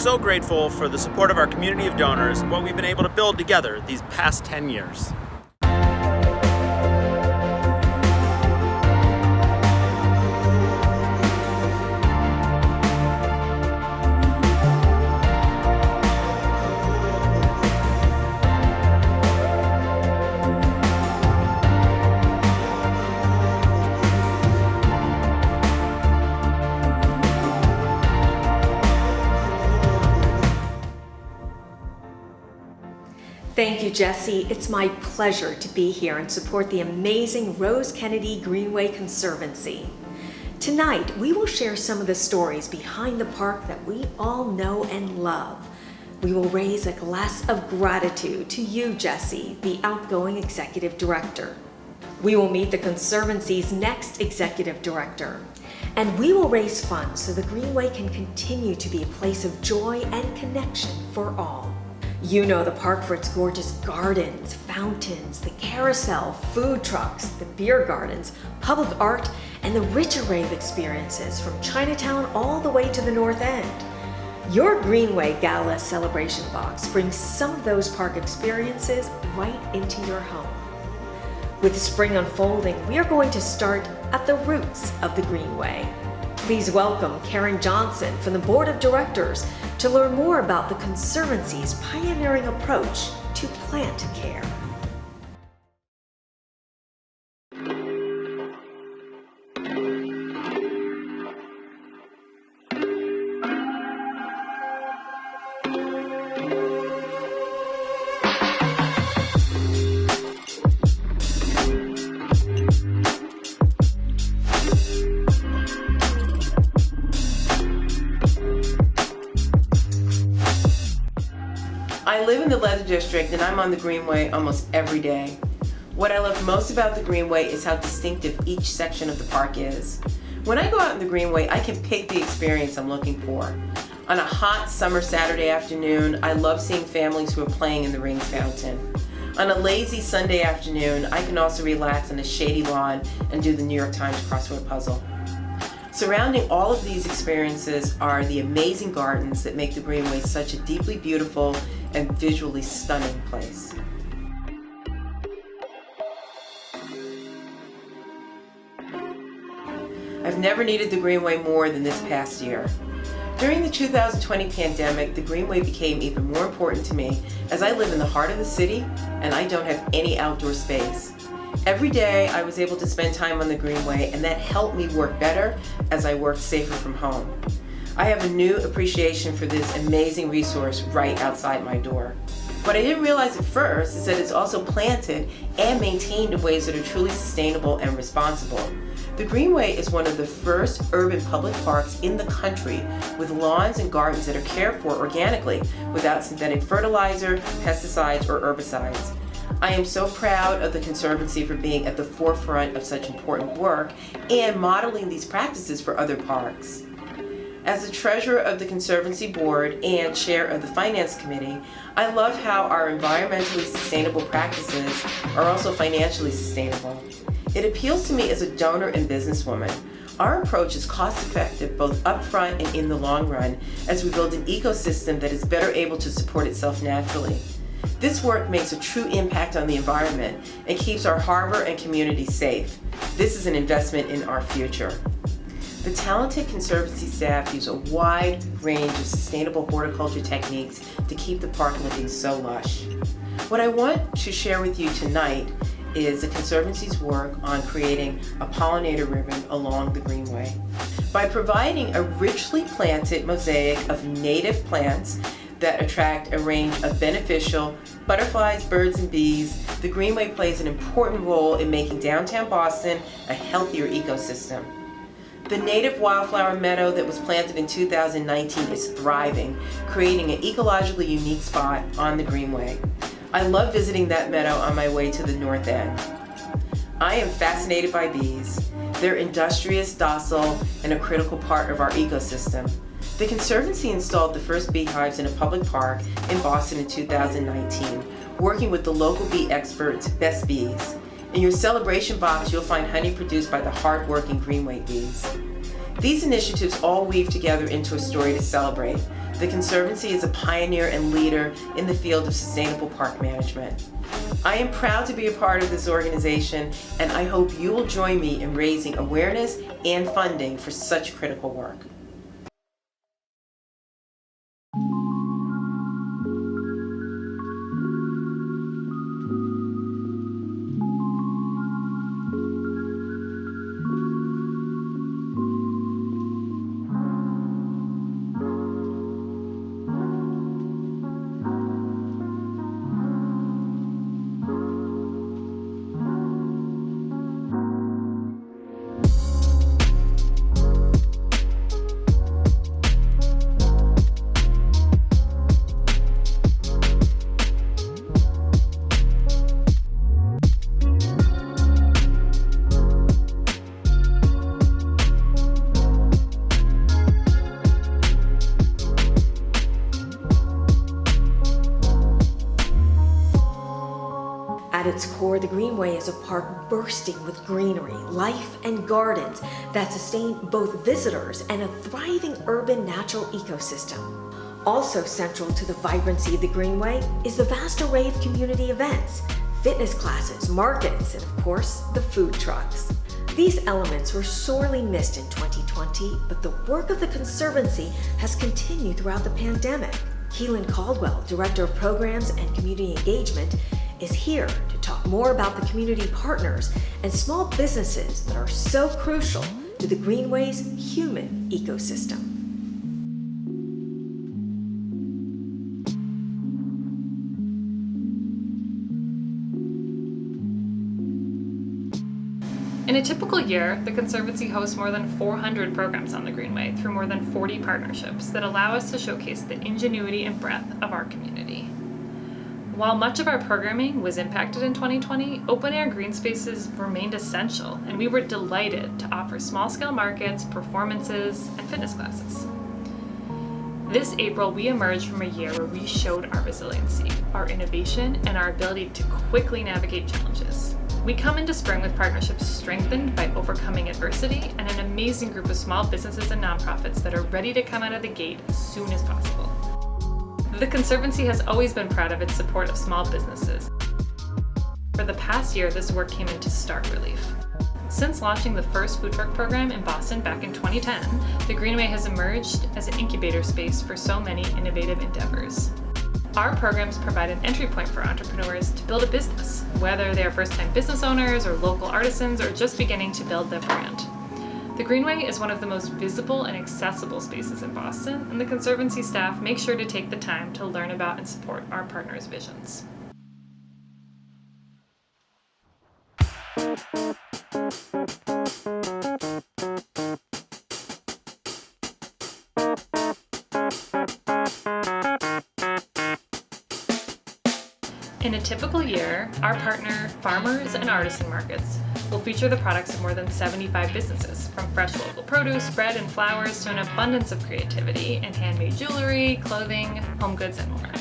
so grateful for the support of our community of donors and what we've been able to build together these past 10 years. Thank you, Jesse. It's my pleasure to be here and support the amazing Rose Kennedy Greenway Conservancy. Tonight, we will share some of the stories behind the park that we all know and love. We will raise a glass of gratitude to you, Jesse, the outgoing executive director. We will meet the Conservancy's next executive director. And we will raise funds so the Greenway can continue to be a place of joy and connection for all. You know the park for its gorgeous gardens, fountains, the carousel, food trucks, the beer gardens, public art, and the rich array of experiences from Chinatown all the way to the North End. Your Greenway Gala celebration box brings some of those park experiences right into your home. With spring unfolding, we are going to start at the roots of the Greenway. Please welcome Karen Johnson from the Board of Directors to learn more about the Conservancy's pioneering approach to plant care. I live in the Leather District and I'm on the Greenway almost every day. What I love most about the Greenway is how distinctive each section of the park is. When I go out in the Greenway, I can pick the experience I'm looking for. On a hot summer Saturday afternoon, I love seeing families who are playing in the Rings Fountain. On a lazy Sunday afternoon, I can also relax on a shady lawn and do the New York Times crossword puzzle. Surrounding all of these experiences are the amazing gardens that make the Greenway such a deeply beautiful and visually stunning place. I've never needed the Greenway more than this past year. During the 2020 pandemic, the Greenway became even more important to me as I live in the heart of the city and I don't have any outdoor space. Every day I was able to spend time on the Greenway and that helped me work better as I worked safer from home. I have a new appreciation for this amazing resource right outside my door. What I didn't realize at first is that it's also planted and maintained in ways that are truly sustainable and responsible. The Greenway is one of the first urban public parks in the country with lawns and gardens that are cared for organically without synthetic fertilizer, pesticides, or herbicides. I am so proud of the Conservancy for being at the forefront of such important work and modeling these practices for other parks. As the treasurer of the Conservancy Board and chair of the Finance Committee, I love how our environmentally sustainable practices are also financially sustainable. It appeals to me as a donor and businesswoman. Our approach is cost-effective both upfront and in the long run as we build an ecosystem that is better able to support itself naturally. This work makes a true impact on the environment and keeps our harbor and community safe. This is an investment in our future. The talented Conservancy staff use a wide range of sustainable horticulture techniques to keep the park looking so lush. What I want to share with you tonight is the Conservancy's work on creating a pollinator ribbon along the Greenway. By providing a richly planted mosaic of native plants that attract a range of beneficial butterflies, birds, and bees, the Greenway plays an important role in making downtown Boston a healthier ecosystem. The native wildflower meadow that was planted in 2019 is thriving, creating an ecologically unique spot on the Greenway. I love visiting that meadow on my way to the North End. I am fascinated by bees. They're industrious, docile, and a critical part of our ecosystem. The Conservancy installed the first beehives in a public park in Boston in 2019, working with the local bee experts, Best Bees. In your celebration box, you'll find honey produced by the hard-working Greenway bees. These initiatives all weave together into a story to celebrate. The Conservancy is a pioneer and leader in the field of sustainable park management. I am proud to be a part of this organization, and I hope you will join me in raising awareness and funding for such critical work. At its core, the Greenway is a park bursting with greenery, life, and gardens that sustain both visitors and a thriving urban natural ecosystem. Also central to the vibrancy of the Greenway is the vast array of community events, fitness classes, markets, and of course, the food trucks. These elements were sorely missed in 2020, but the work of the Conservancy has continued throughout the pandemic. Keelan Caldwell, Director of Programs and Community Engagement, is here to talk more about the community partners and small businesses that are so crucial to the Greenway's human ecosystem. In a typical year, the Conservancy hosts more than 400 programs on the Greenway through more than 40 partnerships that allow us to showcase the ingenuity and breadth of our community. While much of our programming was impacted in 2020, open-air green spaces remained essential, and we were delighted to offer small-scale markets, performances, and fitness classes. This April, we emerged from a year where we showed our resiliency, our innovation, and our ability to quickly navigate challenges. We come into spring with partnerships strengthened by overcoming adversity and an amazing group of small businesses and nonprofits that are ready to come out of the gate as soon as possible. The Conservancy has always been proud of its support of small businesses. For the past year, this work came into stark relief. Since launching the first food truck program in Boston back in 2010, the Greenway has emerged as an incubator space for so many innovative endeavors. Our programs provide an entry point for entrepreneurs to build a business, whether they are first-time business owners or local artisans or just beginning to build their brand. The Greenway is one of the most visible and accessible spaces in Boston, and the Conservancy staff make sure to take the time to learn about and support our partners' visions. In a typical year, our partner, farmers and artisan markets, will feature the products of more than 75 businesses, from fresh local produce, bread and flowers, to an abundance of creativity in handmade jewelry, clothing, home goods, and more.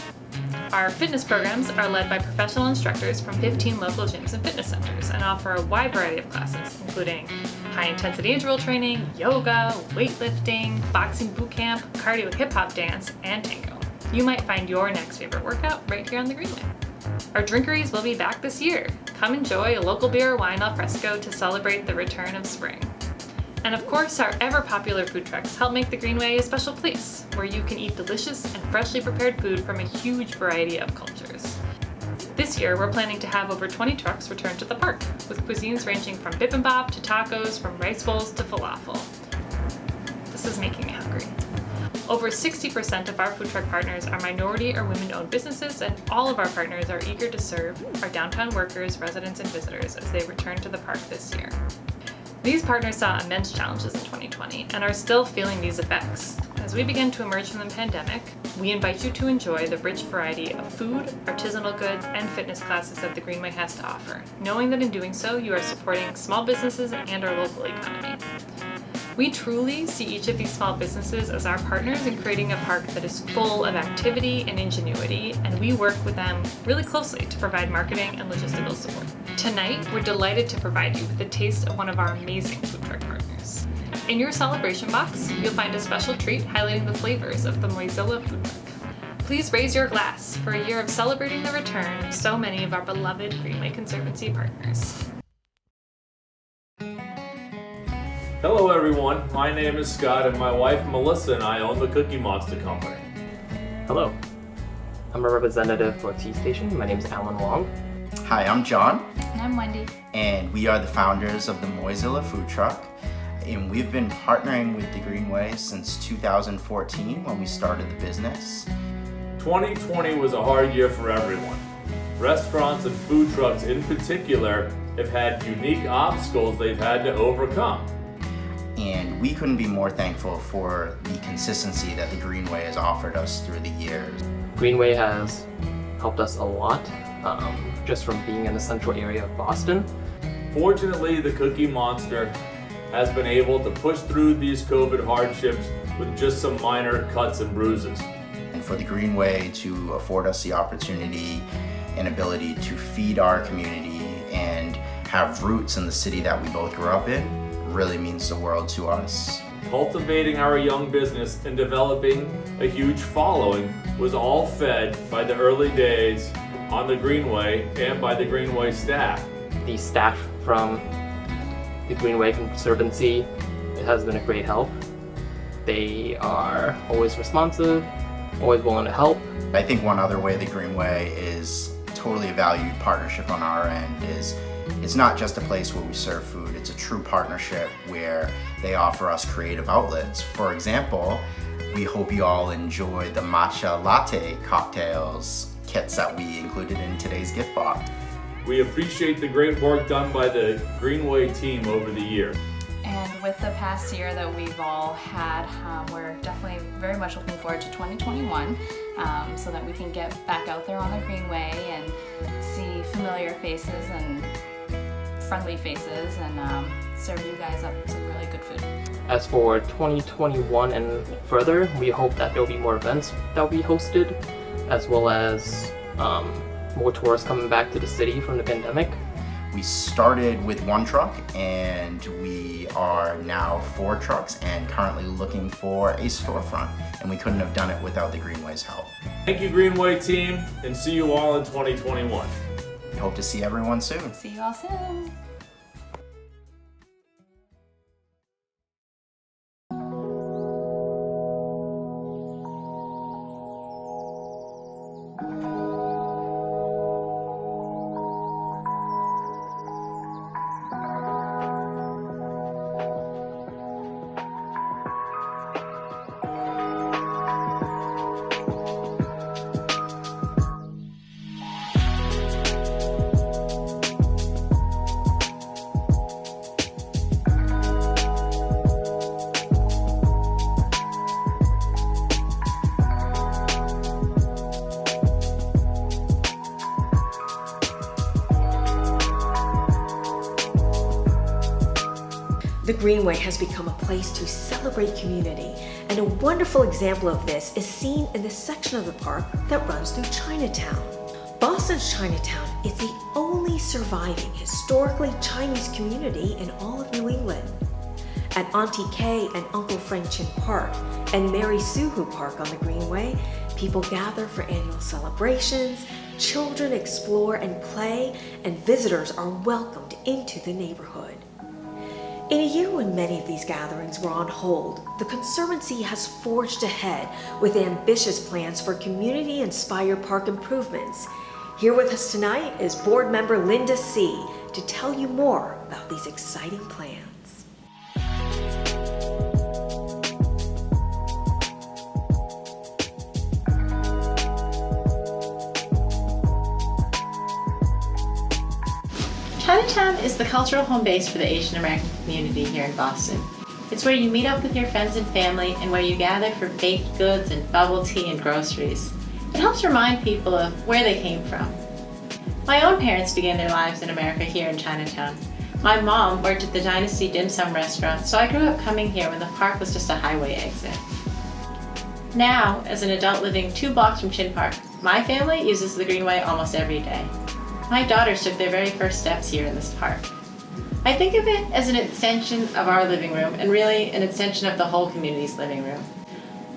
Our fitness programs are led by professional instructors from 15 local gyms and fitness centers and offer a wide variety of classes, including high-intensity interval training, yoga, weightlifting, boxing boot camp, cardio hip-hop dance, and tango. You might find your next favorite workout right here on the Greenway. Our drinkeries will be back this year. Come enjoy a local beer or wine al fresco to celebrate the return of spring. And of course, our ever-popular food trucks help make the Greenway a special place, where you can eat delicious and freshly prepared food from a huge variety of cultures. This year, we're planning to have over 20 trucks return to the park, with cuisines ranging from bibimbap to tacos, from rice bowls to falafel. This is making me hungry. Over 60% of our food truck partners are minority or women-owned businesses, and all of our partners are eager to serve our downtown workers, residents, and visitors as they return to the park this year. These partners saw immense challenges in 2020 and are still feeling these effects. As we begin to emerge from the pandemic, we invite you to enjoy the rich variety of food, artisanal goods, and fitness classes that the Greenway has to offer, knowing that in doing so, you are supporting small businesses and our local economy. We truly see each of these small businesses as our partners in creating a park that is full of activity and ingenuity, and we work with them really closely to provide marketing and logistical support. Tonight, we're delighted to provide you with a taste of one of our amazing food truck partners. In your celebration box, you'll find a special treat highlighting the flavors of the Mozilla food truck. Please raise your glass for a year of celebrating the return of so many of our beloved Greenway Conservancy partners. Hello everyone, my name is Scott and my wife Melissa and I own the Cookie Monster Company. Hello, I'm a representative for Tea Station. My name is Alan Wong. Hi, I'm John. And I'm Wendy. And we are the founders of the Mozilla food truck. And we've been partnering with the Greenway since 2014 when we started the business. 2020 was a hard year for everyone. Restaurants and food trucks in particular have had unique obstacles they've had to overcome. And we couldn't be more thankful for the consistency that the Greenway has offered us through the years. Greenway has helped us a lot, just from being in the central area of Boston. Fortunately, the Cookie Monster has been able to push through these COVID hardships with just some minor cuts and bruises. And for the Greenway to afford us the opportunity and ability to feed our community and have roots in the city that we both grew up in really means the world to us. Cultivating our young business and developing a huge following was all fed by the early days on the Greenway and by the Greenway staff. The staff from the Greenway Conservancy, it has been a great help. They are always responsive, always willing to help. I think one other way the Greenway is totally a valued partnership on our end is it's not just a place where we serve food, it's a true partnership where they offer us creative outlets. For example, we hope you all enjoy the matcha latte cocktails kits that we included in today's gift box. We appreciate the great work done by the Greenway team over the year. And with the past year that we've all had, we're definitely very much looking forward to 2021 so that we can get back out there on the Greenway and see familiar faces and friendly faces and serve you guys up some really good food. As for 2021 and further, we hope that there will be more events that will be hosted, as well as more tourists coming back to the city from the pandemic. We started with one truck and we are now 4 trucks and currently looking for a storefront, and we couldn't have done it without the Greenway's help. Thank you, Greenway team, and see you all in 2021. We hope to see everyone soon. See you all soon. The Greenway has become a place to celebrate community, and a wonderful example of this is seen in the section of the park that runs through Chinatown. Boston's Chinatown is the only surviving historically Chinese community in all of New England. At Auntie Kay and Uncle Frank Chin Park and Mary Sue Hu Park on the Greenway, people gather for annual celebrations, children explore and play, and visitors are welcomed into the neighborhood. In a year when many of these gatherings were on hold, the Conservancy has forged ahead with ambitious plans for community-inspired park improvements. Here with us tonight is board member Linda C. to tell you more about these exciting plans. Chinatown is the cultural home base for the Asian American community here in Boston. It's where you meet up with your friends and family and where you gather for baked goods and bubble tea and groceries. It helps remind people of where they came from. My own parents began their lives in America here in Chinatown. My mom worked at the Dynasty Dim Sum restaurant, so I grew up coming here when the park was just a highway exit. Now, as an adult living 2 blocks from Chin Park, my family uses the Greenway almost every day. My daughters took their very first steps here in this park. I think of it as an extension of our living room and really an extension of the whole community's living room.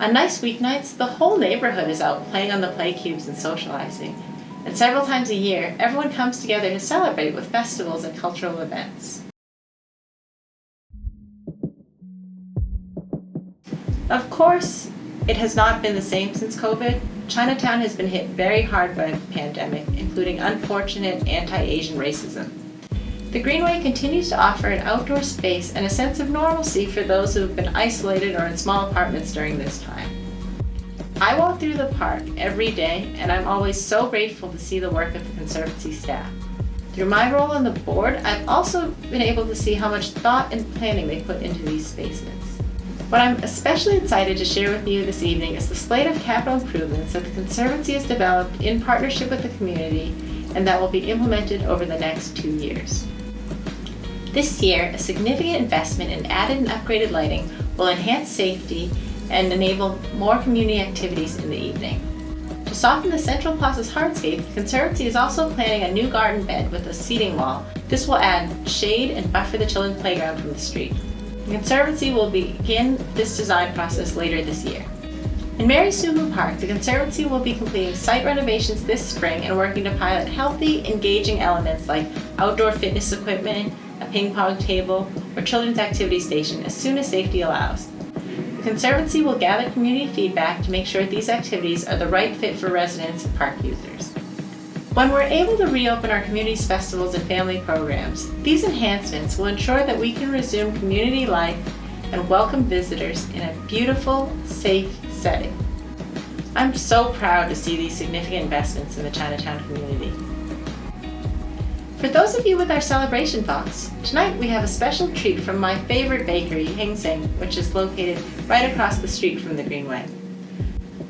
On nice weeknights, the whole neighborhood is out playing on the play cubes and socializing. And several times a year, everyone comes together to celebrate with festivals and cultural events. Of course, it has not been the same since COVID. Chinatown has been hit very hard by the pandemic, including unfortunate anti-Asian racism. The Greenway continues to offer an outdoor space and a sense of normalcy for those who have been isolated or in small apartments during this time. I walk through the park every day, and I'm always so grateful to see the work of the Conservancy staff. Through my role on the board, I've also been able to see how much thought and planning they put into these spaces. What I'm especially excited to share with you this evening is the slate of capital improvements that the Conservancy has developed in partnership with the community and that will be implemented over the next 2 years. This year, a significant investment in added and upgraded lighting will enhance safety and enable more community activities in the evening. To soften the Central Plaza's hardscape, the Conservancy is also planning a new garden bed with a seating wall. This will add shade and buffer the children's playground from the street. The Conservancy will begin this design process later this year. In Mary Sue Park, the Conservancy will be completing site renovations this spring and working to pilot healthy, engaging elements like outdoor fitness equipment, a ping pong table, or children's activity station as soon as safety allows. The Conservancy will gather community feedback to make sure these activities are the right fit for residents and park users. When we're able to reopen our community's festivals and family programs, these enhancements will ensure that we can resume community life and welcome visitors in a beautiful, safe setting. I'm so proud to see these significant investments in the Chinatown community. For those of you with our celebration box, tonight we have a special treat from my favorite bakery, Hing Seng, which is located right across the street from the Greenway.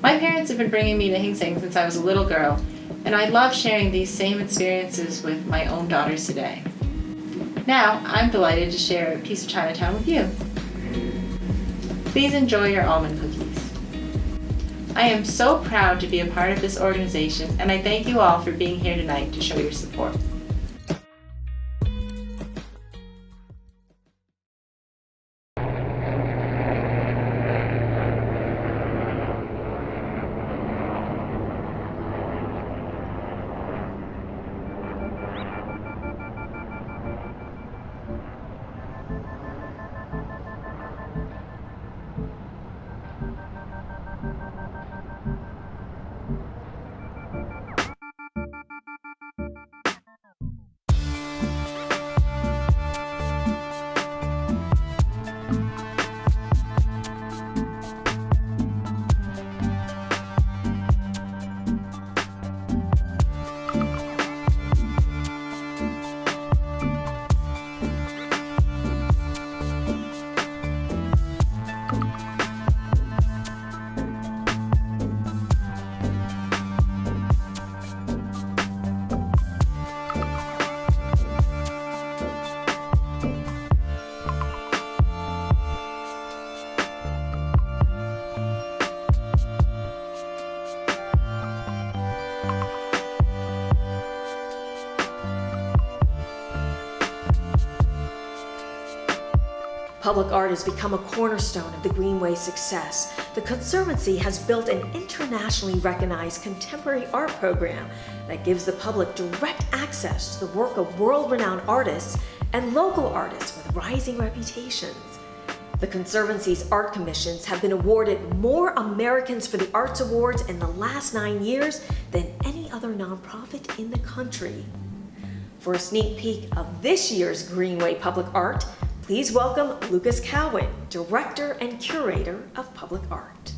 My parents have been bringing me to Hing Seng since I was a little girl, and I love sharing these same experiences with my own daughters today. Now, I'm delighted to share a piece of Chinatown with you. Please enjoy your almond cookies. I am so proud to be a part of this organization, and I thank you all for being here tonight to show your support. Public art has become a cornerstone of the Greenway's success. The Conservancy has built an internationally recognized contemporary art program that gives the public direct access to the work of world-renowned artists and local artists with rising reputations. The Conservancy's art commissions have been awarded more Americans for the Arts Awards in the last 9 years than any other nonprofit in the country. For a sneak peek of this year's Greenway Public Art, please welcome Lucas Cowan, Director and Curator of Public Art.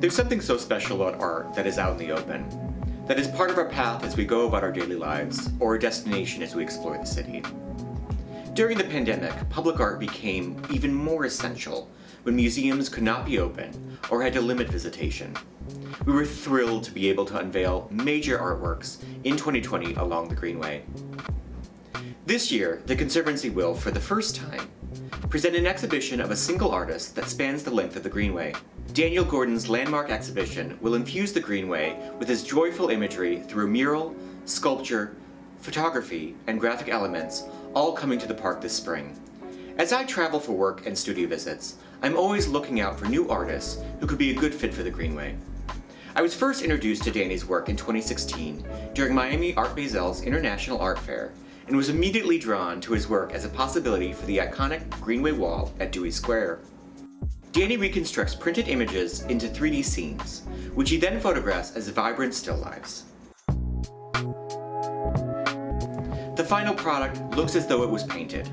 There's something so special about art that is out in the open, that is part of our path as we go about our daily lives, or a destination as we explore the city. During the pandemic, public art became even more essential when museums could not be open or had to limit visitation. We were thrilled to be able to unveil major artworks in 2020 along the Greenway. This year, the Conservancy will, for the first time, present an exhibition of a single artist that spans the length of the Greenway. Daniel Gordon's landmark exhibition will infuse the Greenway with his joyful imagery through mural, sculpture, photography, and graphic elements, all coming to the park this spring. As I travel for work and studio visits, I'm always looking out for new artists who could be a good fit for the Greenway. I was first introduced to Danny's work in 2016 during Miami Art Basel's International Art Fair, and was immediately drawn to his work as a possibility for the iconic Greenway wall at Dewey Square. Danny reconstructs printed images into 3D scenes, which he then photographs as vibrant still lifes. The final product looks as though it was painted.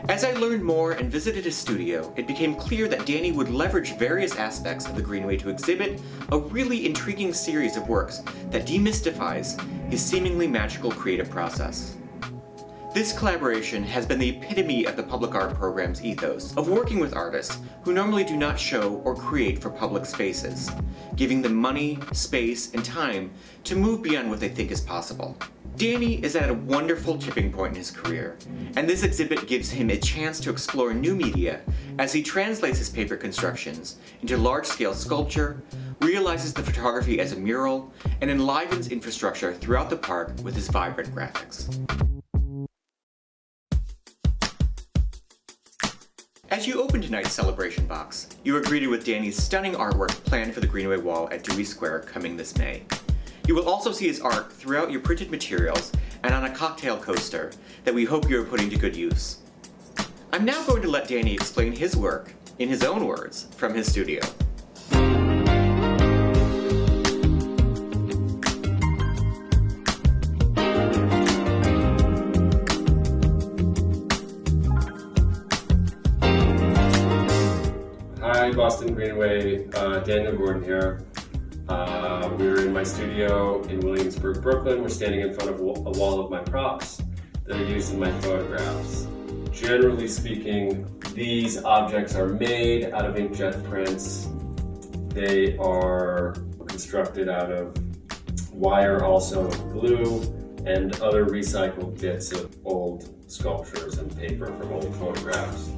As I learned more and visited his studio, it became clear that Danny would leverage various aspects of the Greenway to exhibit a really intriguing series of works that demystifies his seemingly magical creative process. This collaboration has been the epitome of the public art program's ethos of working with artists who normally do not show or create for public spaces, giving them money, space, and time to move beyond what they think is possible. Danny is at a wonderful tipping point in his career, and this exhibit gives him a chance to explore new media as he translates his paper constructions into large-scale sculpture, realizes the photography as a mural, and enlivens infrastructure throughout the park with his vibrant graphics. As you open tonight's celebration box, you are greeted with Danny's stunning artwork planned for the Greenway wall at Dewey Square coming this May. You will also see his art throughout your printed materials and on a cocktail coaster that we hope you are putting to good use. I'm now going to let Danny explain his work, in his own words, from his studio. Hi, Boston Greenway, Daniel Gordon here. We're in my studio in Williamsburg, Brooklyn. We're standing in front of a wall of my props that are used in my photographs. Generally speaking, these objects are made out of inkjet prints. They are constructed out of wire, also glue, and other recycled bits of old sculptures and paper from old photographs.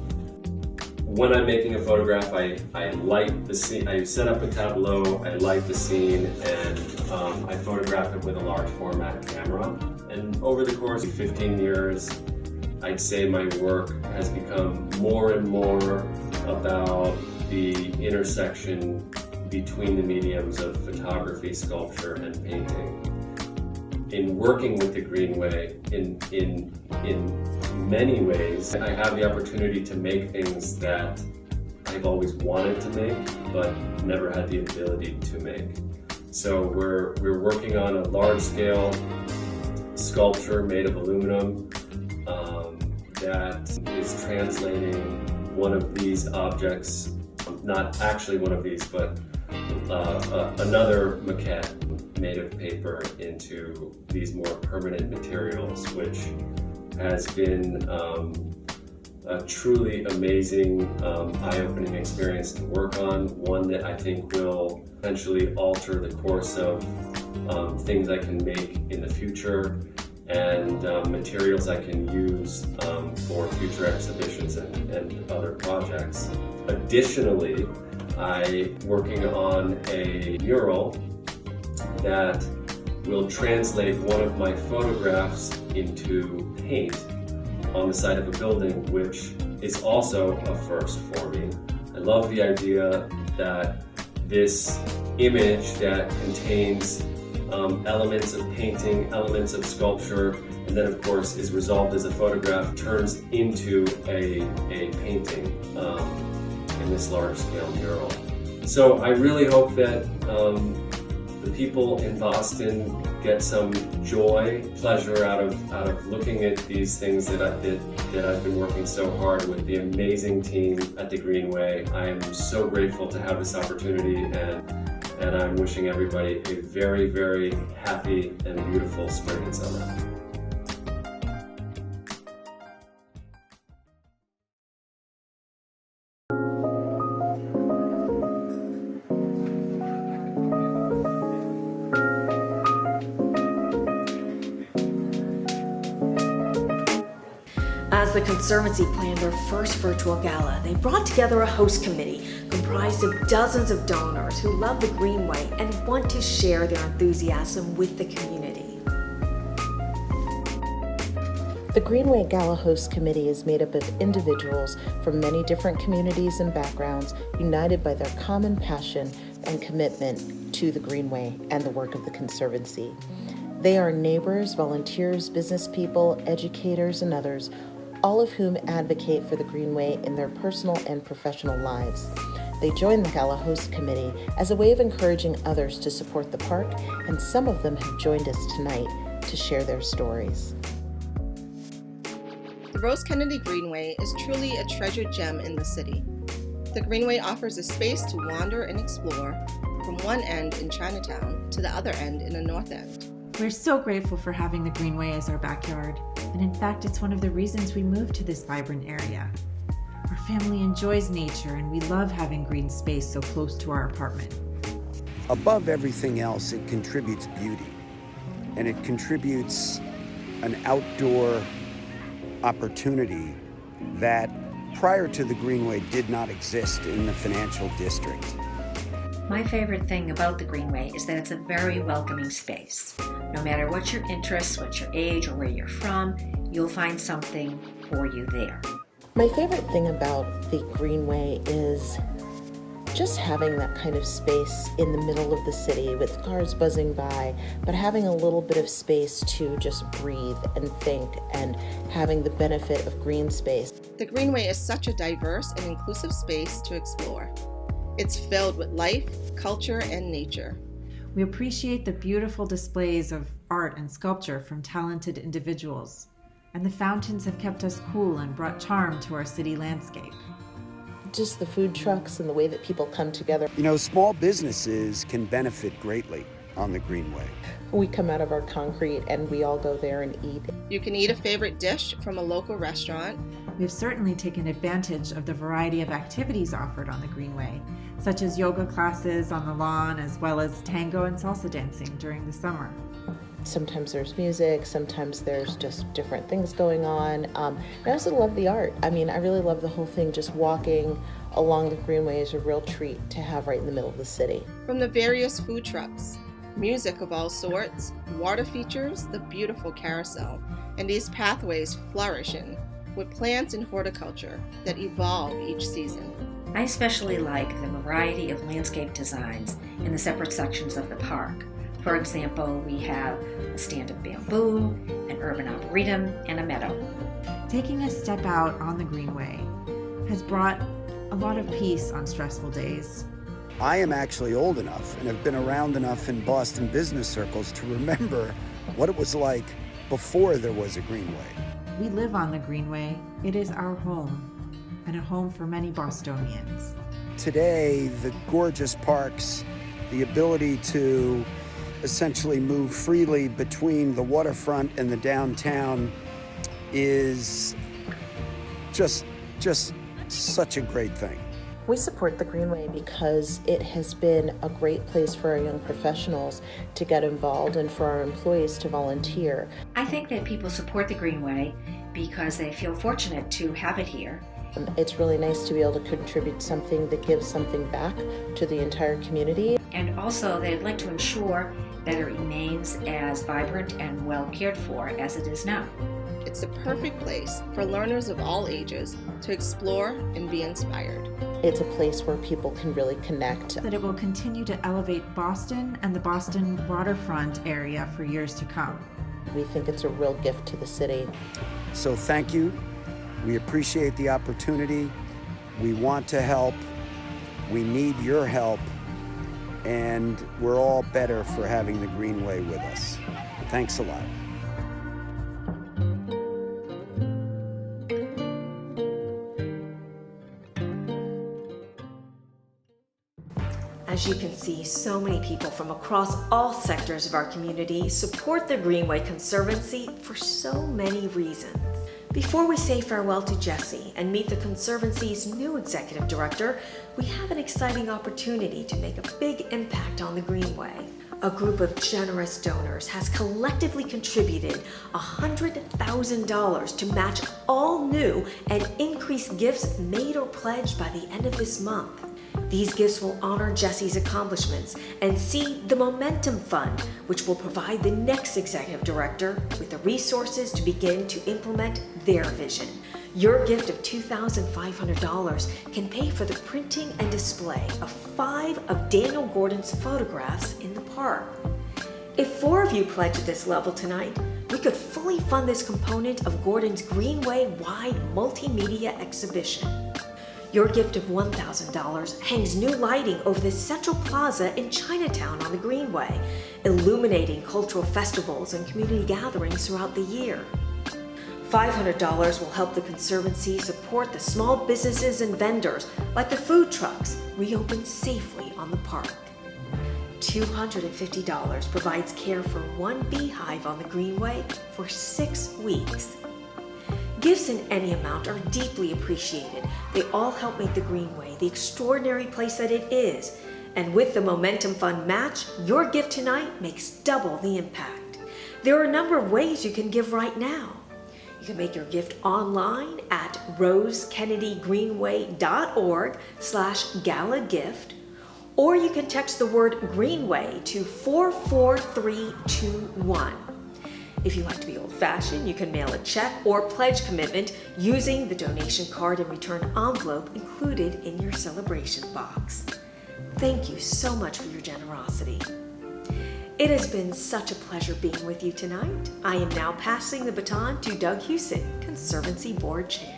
When I'm making a photograph, I light the scene, I set up a tableau, I light the scene, and I photograph it with a large format camera. And over the course of 15 years, I'd say my work has become more and more about the intersection between the mediums of photography, sculpture, and painting. In working with the Greenway, in many ways, I have the opportunity to make things that I've always wanted to make, but never had the ability to make. So we're working on a large-scale sculpture made of aluminum that is translating one of these objects, not actually one of these, but another maquette made of paper into these more permanent materials, which has been a truly amazing, eye-opening experience to work on, one that I think will eventually alter the course of things I can make in the future and materials I can use for future exhibitions and other projects. Additionally, I'm working on a mural that will translate one of my photographs into paint on the side of a building, which is also a first for me. I love the idea that this image that contains elements of painting, elements of sculpture, and then of course is resolved as a photograph, turns into a painting in this large-scale mural. So I really hope that the people in Boston get some joy, pleasure out of looking at these things that I've been working so hard with the amazing team at the Greenway. I am so grateful to have this opportunity, and and I'm wishing everybody a very, very happy and beautiful spring and summer. As the Conservancy planned their first virtual gala, they brought together a host committee comprised of dozens of donors who love the Greenway and want to share their enthusiasm with the community. The Greenway Gala Host Committee is made up of individuals from many different communities and backgrounds, united by their common passion and commitment to the Greenway and the work of the Conservancy. They are neighbors, volunteers, business people, educators, and others, all of whom advocate for the Greenway in their personal and professional lives. They joined the Gala Host Committee as a way of encouraging others to support the park, and some of them have joined us tonight to share their stories. The Rose Kennedy Greenway is truly a treasured gem in the city. The Greenway offers a space to wander and explore from one end in Chinatown to the other end in the North End. We're so grateful for having the Greenway as our backyard, and in fact, it's one of the reasons we moved to this vibrant area. Our family enjoys nature, and we love having green space so close to our apartment. Above everything else, it contributes beauty, and it contributes an outdoor opportunity that prior to the Greenway did not exist in the financial district. My favorite thing about the Greenway is that it's a very welcoming space. No matter what your interests, what your age, or where you're from, you'll find something for you there. My favorite thing about the Greenway is just having that kind of space in the middle of the city with cars buzzing by, but having a little bit of space to just breathe and think and having the benefit of green space. The Greenway is such a diverse and inclusive space to explore. It's filled with life, culture, and nature. We appreciate the beautiful displays of art and sculpture from talented individuals, and the fountains have kept us cool and brought charm to our city landscape. Just the food trucks and the way that people come together. You know, small businesses can benefit greatly on the Greenway. We come out of our concrete and we all go there and eat. You can eat a favorite dish from a local restaurant. We've certainly taken advantage of the variety of activities offered on the Greenway, such as yoga classes on the lawn, as well as tango and salsa dancing during the summer. Sometimes there's music, sometimes there's just different things going on. I also love the art. I really love the whole thing. Just walking along the Greenway is a real treat to have right in the middle of the city. From the various food trucks, music of all sorts, water features, the beautiful carousel, and these pathways flourishing with plants and horticulture that evolve each season. I especially like the variety of landscape designs in the separate sections of the park. For example, we have a stand of bamboo, an urban arboretum, and a meadow. Taking a step out on the Greenway has brought a lot of peace on stressful days. I am actually old enough and have been around enough in Boston business circles to remember what it was like before there was a Greenway. We live on the Greenway. It is our home, and a home for many Bostonians. Today, the gorgeous parks, the ability to essentially move freely between the waterfront and the downtown is just such a great thing. We support the Greenway because it has been a great place for our young professionals to get involved and for our employees to volunteer. I think that people support the Greenway because they feel fortunate to have it here. It's really nice to be able to contribute something that gives something back to the entire community. And also they'd like to ensure that it remains as vibrant and well cared for as it is now. It's the perfect place for learners of all ages to explore and be inspired. It's a place where people can really connect. That it will continue to elevate Boston and the Boston waterfront area for years to come. We think it's a real gift to the city. So thank you. We appreciate the opportunity. We want to help. We need your help. And we're all better for having the Greenway with us. Thanks a lot. As you can see, so many people from across all sectors of our community support the Greenway Conservancy for so many reasons. Before we say farewell to Jesse and meet the Conservancy's new executive director, we have an exciting opportunity to make a big impact on the Greenway. A group of generous donors has collectively contributed $100,000 to match all new and increased gifts made or pledged by the end of this month. These gifts will honor Jesse's accomplishments and seed the Momentum Fund, which will provide the next executive director with the resources to begin to implement their vision. Your gift of $2,500 can pay for the printing and display of 5 of Daniel Gordon's photographs in the park. If 4 of you pledge at this level tonight, we could fully fund this component of Gordon's Greenway-wide multimedia exhibition. Your gift of $1,000 hangs new lighting over the Central Plaza in Chinatown on the Greenway, illuminating cultural festivals and community gatherings throughout the year. $500 will help the Conservancy support the small businesses and vendors, like the food trucks, reopen safely on the park. $250 provides care for 1 beehive on the Greenway for 6 weeks. Gifts in any amount are deeply appreciated. They all help make the Greenway the extraordinary place that it is. And with the Momentum Fund match, your gift tonight makes double the impact. There are a number of ways you can give right now. You can make your gift online at rosekennedygreenway.org/gala-gift, or you can text the word Greenway to 44321. If you like to be old-fashioned, you can mail a check or pledge commitment using the donation card and return envelope included in your celebration box. Thank you so much for your generosity. It has been such a pleasure being with you tonight. I am now passing the baton to Doug Husick, Conservancy Board Chair.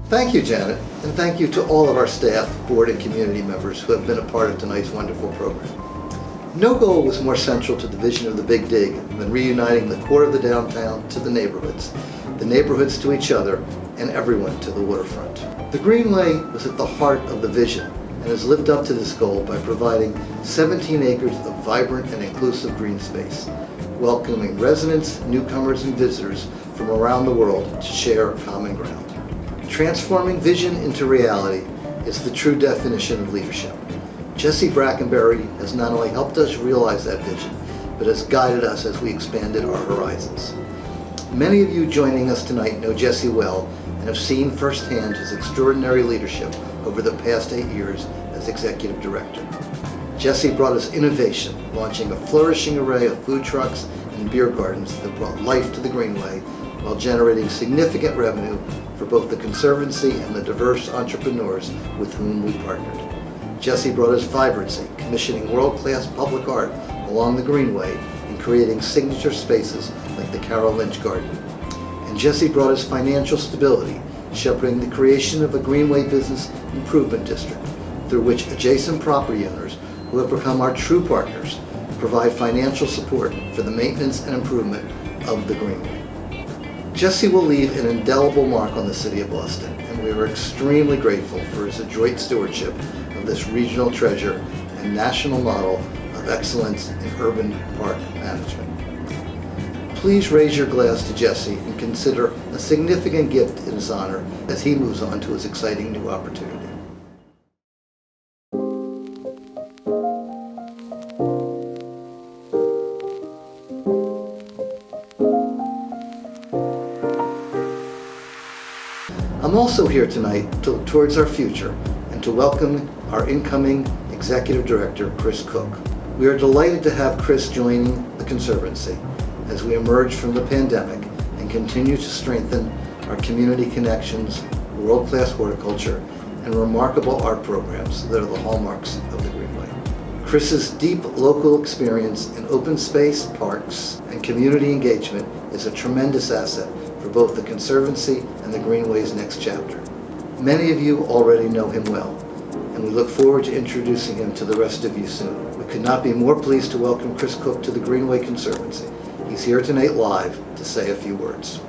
Thank you, Janet, and thank you to all of our staff, board, and community members who have been a part of tonight's wonderful program. No goal was more central to the vision of the Big Dig than reuniting the core of the downtown to the neighborhoods to each other, and everyone to the waterfront. The Greenway was at the heart of the vision and has lived up to this goal by providing 17 acres of vibrant and inclusive green space, welcoming residents, newcomers, and visitors from around the world to share common ground. Transforming vision into reality is the true definition of leadership. Jesse Brackenberry has not only helped us realize that vision, but has guided us as we expanded our horizons. Many of you joining us tonight know Jesse well and have seen firsthand his extraordinary leadership over the past 8 years as executive director. Jesse brought us innovation, launching a flourishing array of food trucks and beer gardens that brought life to the Greenway while generating significant revenue for both the Conservancy and the diverse entrepreneurs with whom we partnered. Jesse brought us vibrancy, commissioning world-class public art along the Greenway and creating signature spaces like the Carol Lynch Garden. And Jesse brought us financial stability, shepherding the creation of a Greenway Business Improvement District, through which adjacent property owners, who have become our true partners, provide financial support for the maintenance and improvement of the Greenway. Jesse will leave an indelible mark on the City of Boston, and we are extremely grateful for his adroit stewardship of this regional treasure and national model of excellence in urban park management. Please raise your glass to Jesse and consider a significant gift in his honor as he moves on to his exciting new opportunity. I'm also here tonight to look towards our future and to welcome our incoming Executive Director, Chris Cook. We are delighted to have Chris joining the Conservancy as we emerge from the pandemic and continue to strengthen our community connections, world-class horticulture, and remarkable art programs that are the hallmarks of the Greenway. Chris's deep local experience in open space, parks, and community engagement is a tremendous asset for both the Conservancy and the Greenway's next chapter. Many of you already know him well, and we look forward to introducing him to the rest of you soon. We could not be more pleased to welcome Chris Cook to the Greenway Conservancy. He's here tonight live to say a few words.